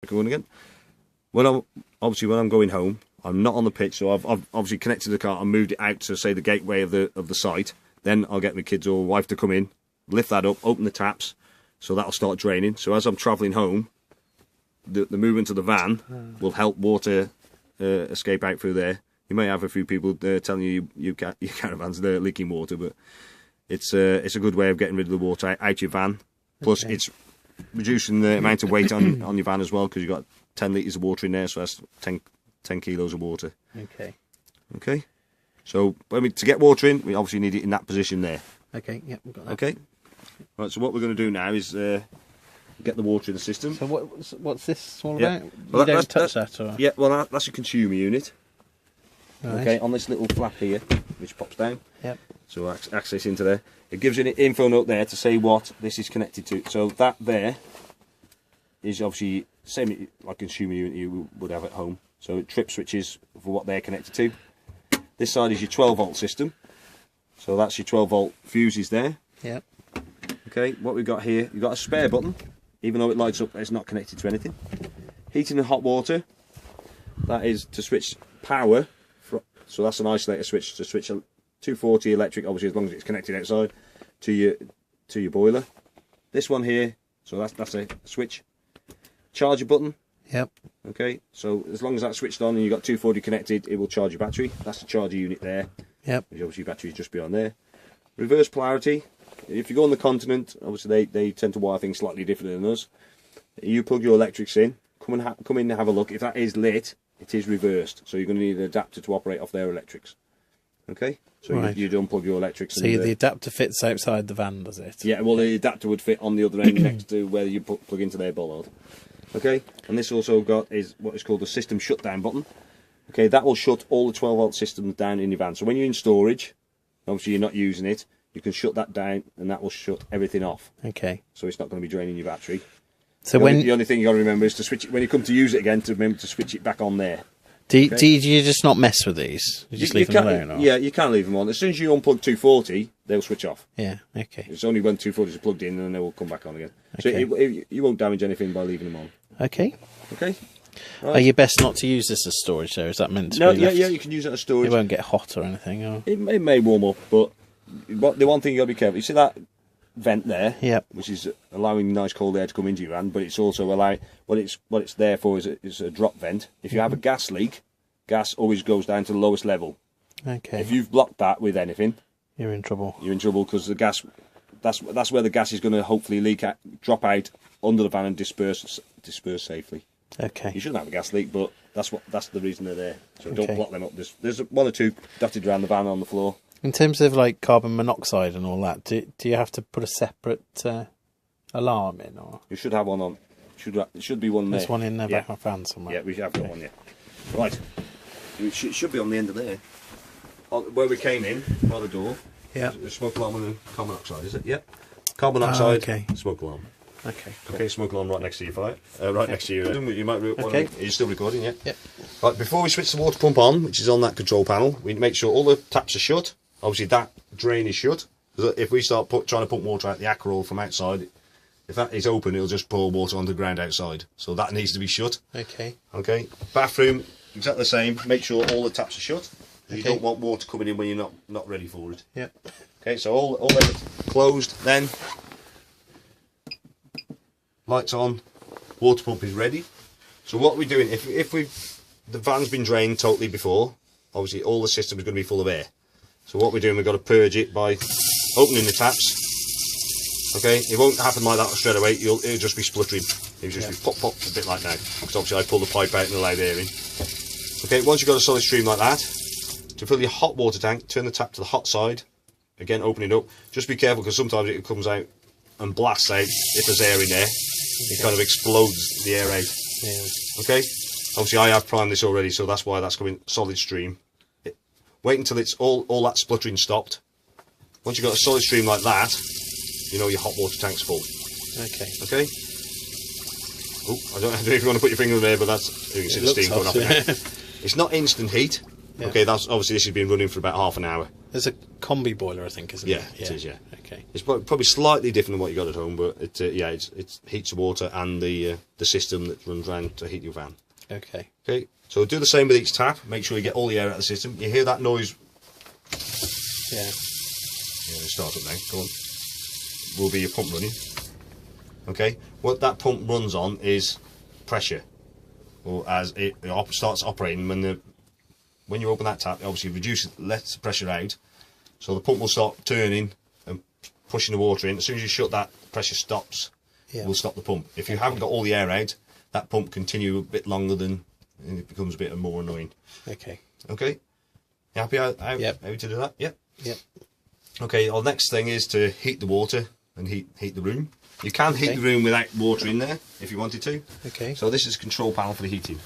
going again. When I'm going home, I'm not on the pitch, so I've obviously connected the car and moved it out to say the gateway of the site. Then I'll get my kids or wife to come in, lift that up, open the taps, so that'll start draining. So as I'm travelling home, the movement of the van will help water escape out through there. You may have a few people telling you your caravan's leaking water, but it's a good way of getting rid of the water out your van. Plus, it's reducing the amount of weight on your van as well, because you've got 10 litres of water in there, so that's 10 kilos of water. Okay. So, to get water in, we obviously need it in that position there. Okay, yep, we've got that. Okay. Right, so what we're going to do now is get the water in the system. So what's this all about? Well, you don't touch that, or? Yeah, well, that's a consumer unit. Right. Okay, on this little flap here, which pops down. Yep. So access into there. It gives you an info note there to say what this is connected to. So that there is obviously same like consumer unit you would have at home. So trip switches for what they're connected to. This side is your 12-volt system. So that's your 12-volt fuses there. Yep. Okay, what we've got here, you've got a spare button. Even though it lights up, it's not connected to anything. Heating and hot water. That is to switch power. So that's an isolator switch to switch 240 electric, obviously as long as it's connected outside, to your boiler. This one here, so that's a switch. Charger button. Yep. Okay, so as long as that's switched on and you've got 240 connected, it will charge your battery. That's the charger unit there. Yep. Which obviously your battery is just beyond there. Reverse polarity. If you go on the continent, obviously they tend to wire things slightly different than us. You plug your electrics in, come in and have a look. If that is lit, it is reversed. So you're going to need an adapter to operate off their electrics. Okay? So right. you'd unplug your electrics. So the adapter fits outside the van, does it? Yeah, well the adapter would fit on the other end next to where you plug into their bollard. Okay? And this also is what is called the system shutdown button. Okay, that will shut all the 12-volt systems down in your van. So when you're in storage, obviously you're not using it, you can shut that down and that will shut everything off. Okay. So it's not going to be draining your battery. So the only thing you got to remember is to switch it when you come to use it again. To remember to switch it back on there. Do you just not mess with these? You just leave them alone? Or? Yeah, you can leave them on. As soon as you unplug 240, they'll switch off. Yeah. Okay. It's only when 240 is plugged in and then they will come back on again. Okay. So you won't damage anything by leaving them on. Okay. Okay. Right. Are you best not to use this as storage? There is that meant to be? Yeah, you can use it as storage. It won't get hot or anything. Or? It may warm up, but the one thing you got to be careful. You see that vent there, which is allowing nice cold air to come into your van, but it's also allowing what it's there for is a drop vent. If you have a gas leak, gas always goes down to the lowest level. Okay. If you've blocked that with anything, you're in trouble. You're in trouble because the gas. That's where the gas is going to hopefully drop out under the van and disperse safely. Okay. You shouldn't have a gas leak, but that's the reason they're there. So don't block them up. There's one or two dotted around the van on the floor. In terms of like carbon monoxide and all that, do you have to put a separate alarm in, or you should have one on? There should be one there. There's one in there back of my van somewhere. Yeah, we have got one. Yeah. Right. It should be on the end of there, where we came in by the door. Yeah. The smoke alarm and the carbon monoxide, is it? Yep. Carbon monoxide. Okay. Smoke alarm. Okay. Cool. Okay, smoke alarm right next to your fire. Right next to you. You might. Okay. Are you still recording? Yeah. Yep. Right. Before we switch the water pump on, which is on that control panel, we make sure all the taps are shut. Obviously, that drain is shut. If we start trying to pump water out the Akerol from outside, if that is open, it'll just pour water on the ground outside. So that needs to be shut. Okay. Okay. Bathroom, exactly the same. Make sure all the taps are shut. You don't want water coming in when you're not ready for it. Yep. Okay, so all them are closed. Then lights on. Water pump is ready. So what we're doing, if the van's been drained totally before, obviously all the system is going to be full of air. So what we're doing, we've got to purge it by opening the taps. Okay, it won't happen like that straight away. It'll just be spluttering. It'll just be pop, a bit like now. Because obviously I pull the pipe out and allow the air in. Okay, once you've got a solid stream like that, to fill your hot water tank, turn the tap to the hot side. Again, open it up. Just be careful because sometimes it comes out and blasts out. If there's air in there, it kind of explodes the air out. Yeah. Okay, obviously I have primed this already, so that's why that's coming solid stream. Wait until it's all that spluttering stopped. Once you've got a solid stream like that, you know your hot water tank's full. Okay. Okay. Oh, I don't know if you want to put your finger in there, but that's you can see the steam coming off. It's not instant heat. Yeah. Okay, that's obviously this has been running for about half an hour. There's a combi boiler, I think, isn't Yeah, it? it is, yeah. Okay. It's probably slightly different than what you got at home, but it heats the water and the system that runs around to heat your van. Okay. Okay, so do the same with each tap. Make sure you get all the air out of the system. You hear that noise? Yeah. Yeah, start up now. Go on. Will be your pump running. Okay, what that pump runs on is pressure, or as it starts operating when you open that tap, it obviously lets the pressure out, so the pump will start turning and pushing the water in. As soon as you shut that, pressure stops. Yeah. Will stop the pump. If you haven't got all the air out, that pump continue a bit longer and it becomes a bit more annoying. Okay. Okay, you happy how Yep. to do that? Yep. Yep. Okay, our next thing is to heat the water and heat the room. You can heat the room without water in there if you wanted to. Okay. So this is a control panel for the heating.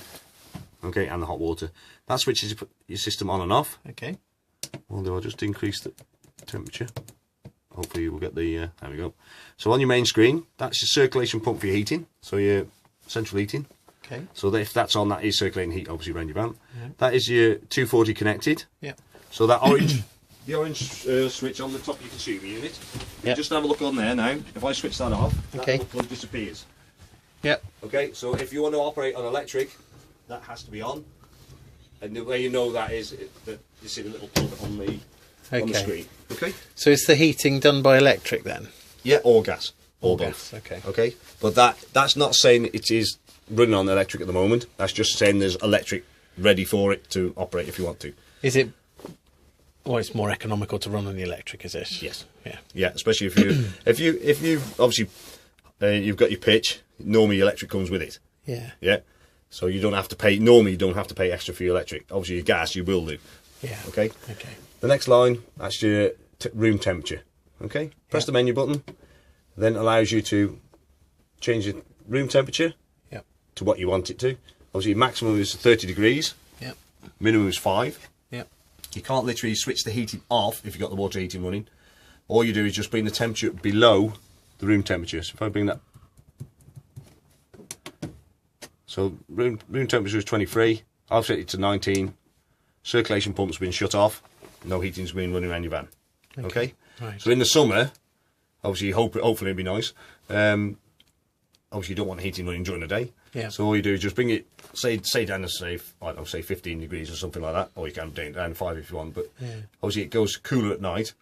Okay, and the hot water. That switches your system on and off. Okay. Although I'll just increase the temperature. Hopefully you will get the, there we go. So on your main screen, that's your circulation pump for your heating. So your central heating. Okay. So if that's on, that is circulating heat obviously around your van. Yeah. That is your 240 connected. Yeah. So that orange, the orange switch on the top of your consumer unit. Yep. Just have a look on there now. If I switch that off, that Okay. plug disappears. Yep. Okay, so if you want to operate on electric, that has to be on. And the way you know that is that you see the little plug on the screen. Okay. So is the heating done by electric then? Yeah, or gas. Or gas, both. okay. Okay. But that's not saying it is running on electric at the moment. That's just saying there's electric ready for it to operate if you want to. Is it? Well, it's more economical to run on the electric, is it? Yes. Yeah. Yeah, especially if you obviously you've got your pitch. Normally, electric comes with it. Yeah. Yeah. So you don't have to pay. Normally, you don't have to pay extra for your electric. Obviously, your gas you will do. Yeah. Okay. Okay. The next line, that's your room temperature. Okay. Press the menu button, then allows you to change the room temperature Yep. to what you want it to. Obviously, maximum is 30 degrees. Yep. Minimum is 5. Yep. You can't literally switch the heating off if you've got the water heating running. All you do is just bring the temperature below the room temperature. So if I bring that, so room temperature is 23. I've set it to 19. Circulation pump's been shut off. No heating's been running around your van. Okay. Right. So in the summer, obviously, hopefully it'll be nice. Obviously, you don't want the heating running during the day. Yeah. So all you do is just bring it, say down to say 15 degrees or something like that, or you can bring it down to 5 if you want. But obviously, it goes cooler at night.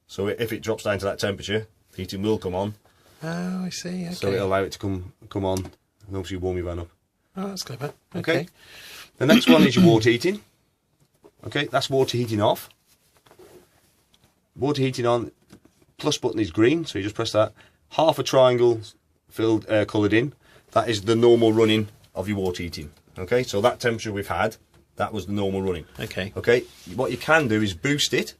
So if it drops down to that temperature, heating will come on. Oh, I see. Okay. So it'll allow it to come on and obviously warm your van up. Oh, that's clever. Okay. The next one is your water heating. Okay, that's water heating off. Water heating on, plus button is green, so you just press that. Half a triangle filled, coloured in. That is the normal running of your water heating. Okay, so that temperature we've had, that was the normal running. Okay. Okay, what you can do is boost it.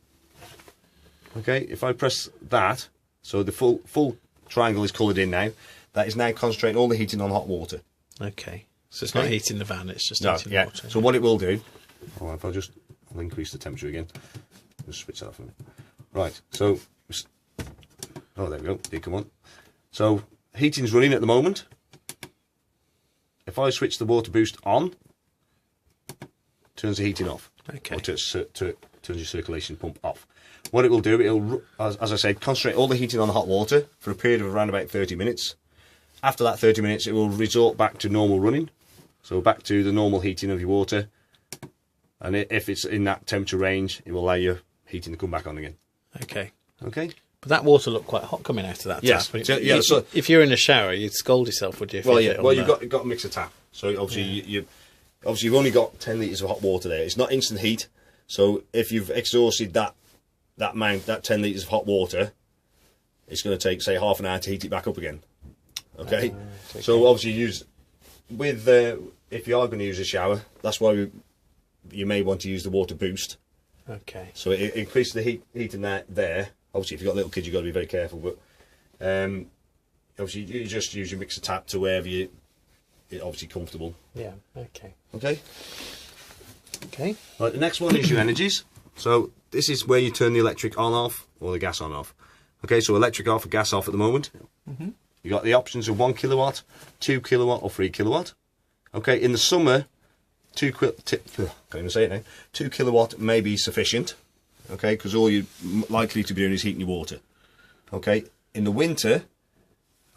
Okay, if I press that, so the full triangle is coloured in now. That is now concentrating all the heating on hot water. Okay. So it's not heating the van; it's just heating yeah. water. So what it will do, if I'll increase the temperature again. Just switch that off a minute. Right. So, oh, there we go. Did come on. So heating's running at the moment. If I switch the water boost on, turns the heating off. Okay. Or turns your circulation pump off. What it will do, it'll, as I said, concentrate all the heating on the hot water for a period of around about 30 minutes. After that 30 minutes, it will resort back to normal running. So back to the normal heating of your water. And if it's in that temperature range, it will allow your heating to come back on again. Okay. Okay. But that water looked quite hot coming out of that Yes. tap. So, so if you're in a shower, you'd scold yourself, would you? If you hit on you've that? got to mix a tap. So obviously you've only got 10 litres of hot water there. It's not instant heat. So if you've exhausted that 10 litres of hot water, it's going to take, say, half an hour to heat it back up again. Okay. Okay. So obviously if you are going to use a shower, that's why you may want to use the water boost. Okay. So it increases the heat in there. Obviously, if you've got little kids, you've got to be very careful. But obviously, you just use your mixer tap to wherever you're obviously comfortable. Yeah. Okay. Okay. Okay. Right. The next one is your energies. So this is where you turn the electric on off or the gas on off. Okay. So electric off or gas off at the moment. Mm-hmm. You got the options of 1 kilowatt, 2 kilowatt, or 3 kilowatt. Okay. In the summer, 2 kilowatt may be sufficient. okay, because all you're likely to be doing is heating your water. Okay, in the winter,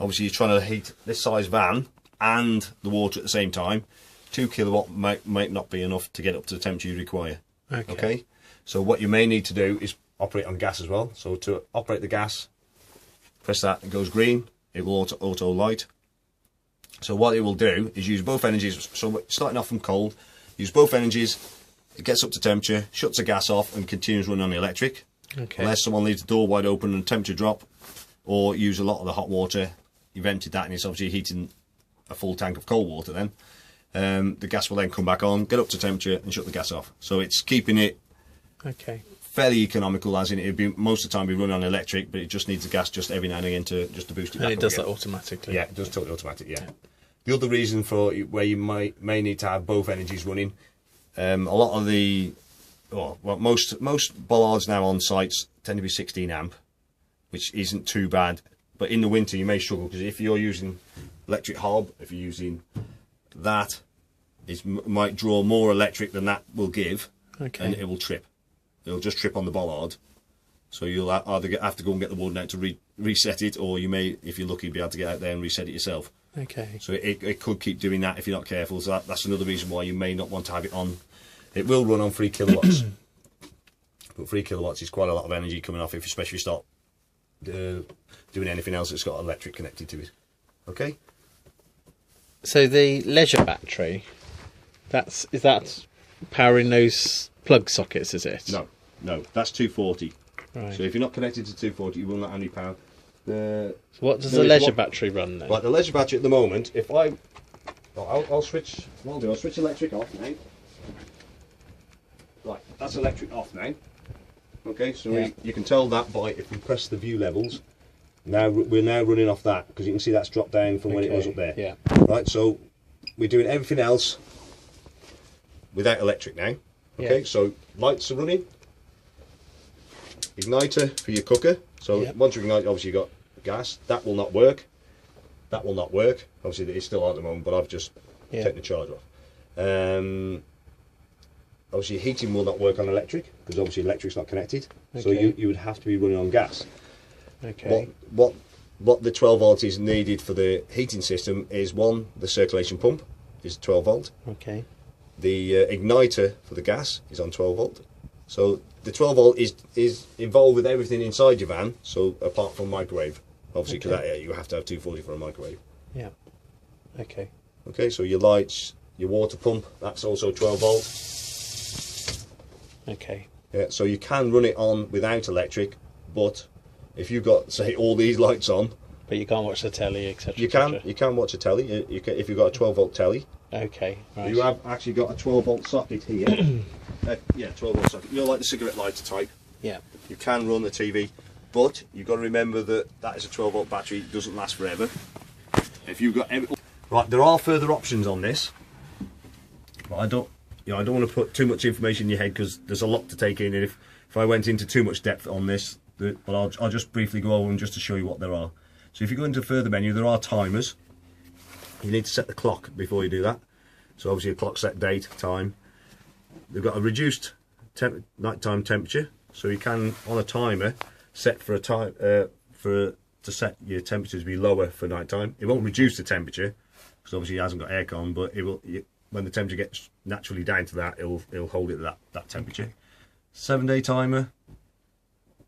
obviously you're trying to heat this size van and the water at the same time. 2 kilowatt might not be enough to get up to the temperature you require. Okay, so what you may need to do is operate on gas as well. So to operate the gas, press that, it goes green, it will auto light. So what it will do is use both energies. So starting off from cold, use both energies, it gets up to temperature, shuts the gas off and continues running on the electric. Unless someone leaves the door wide open and temperature drop, or use a lot of the hot water, you've emptied that and it's obviously heating a full tank of cold water then. The gas will then come back on, get up to temperature and shut the gas off. So it's keeping it fairly economical, as in it'd be most of the time be running on electric, but it just needs the gas just every now and again to boost it back. And it does again. that automatically. Yeah, it does totally automatic. Yeah. The other reason for where you may need to have both energies running, a lot of the most bollards now on sites tend to be 16 amp, which isn't too bad. But in the winter you may struggle, because if you're using electric hob, if you're using that, it might draw more electric than that will give, and it will trip. It'll just trip on the bollard. So you'll either have to go and get the warden out to reset it, or you may, if you're lucky, be able to get out there and reset it yourself. So it could keep doing that if you're not careful. So that's another reason why you may not want to have it on. It will run on 3 kilowatts. But 3 kilowatts is quite a lot of energy coming off, especially if you start doing anything else that's got electric connected to it. Okay? So the leisure battery, is that powering those plug sockets, is it? No, that's 240. Right. So if you're not connected to 240, you will not have any power. So what does the leisure battery run then? Right, the leisure battery at the moment, if I'll switch, what I'll do, I'll switch electric off now. Right, that's electric off now. Okay, so you can tell that by, if we press the view levels, we're now running off that, because you can see that's dropped down from when it was up there. Yeah. Right, so we're doing everything else without electric now. Okay, so lights are running. Igniter for your cooker. So once you ignite, obviously you've got gas. That will not work. That will not work. Obviously it's still on at the moment, but I've just taken the charge off. Obviously heating will not work on electric, because obviously electric's not connected. So you would have to be running on gas. What the 12 volt is needed for the heating system is, one, the circulation pump is 12 volt. The igniter for the gas is on 12 volt. So the 12 volt is involved with everything inside your van, so apart from microwave, obviously, because you have to have 240 for a microwave. Okay, so your lights, your water pump, that's also 12 volt. Yeah, so you can run it on without electric, but if you've got, say, all these lights on, but you can't watch the telly, etc. You can watch a telly. If you've got a 12 volt telly. Right. You have actually got a 12 volt socket here. 12 volt socket. You know, like the cigarette lighter type. Yeah. You can run the TV, but you've got to remember that is a 12 volt battery. It doesn't last forever. If you've got right, there are further options on this, but I don't want to put too much information in your head, because there's a lot to take in. And if I went into too much depth on this, but I'll just briefly go over them just to show you what there are. So if you go into the further menu, there are timers. You need to set the clock before you do that. So obviously a clock set date, time. They've got a reduced nighttime temperature, so you can, on a timer, set for a time to set your temperature to be lower for nighttime. It won't reduce the temperature, because obviously it hasn't got aircon, but it will. When the temperature gets naturally down to that, it'll hold it at that temperature. 7-day timer.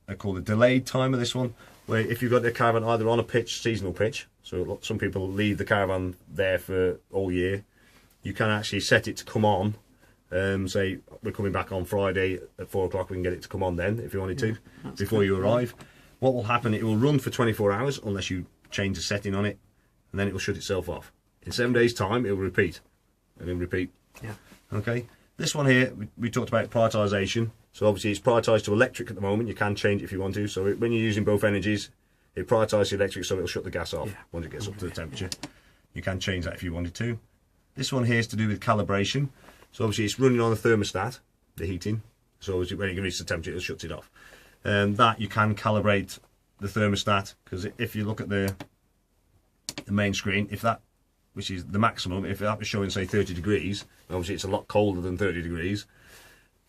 I call it delayed timer, this one, where if you've got the caravan either on a pitch, seasonal pitch, so some people leave the caravan there for all year, you can actually set it to come on. Say we're coming back on Friday at 4 o'clock, we can get it to come on then if you wanted to, before you arrive. What will happen, it will run for 24 hours unless you change the setting on it, and then it will shut itself off. In 7 days time it will repeat, and then repeat. Okay, this one here, we talked about prioritisation. So obviously it's prioritised to electric at the moment. You can change it if you want to. So when you're using both energies, it prioritises the electric, so it'll shut the gas off once it gets up to the temperature. You can change that if you wanted to. This one here is to do with calibration. So obviously it's running on the thermostat, the heating. So obviously when it reaches the temperature, it shuts it off. That you can calibrate the thermostat, because if you look at the main screen, if that, which is the maximum, if that was showing say 30 degrees, obviously it's a lot colder than 30 degrees.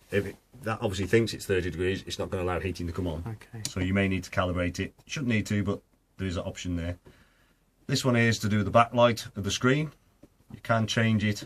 that obviously thinks it's 30 degrees, it's not going to allow heating to come on. Okay. So you may need to calibrate it. Shouldn't need to, but there is an option there. This one is to do the backlight of the screen. You can change it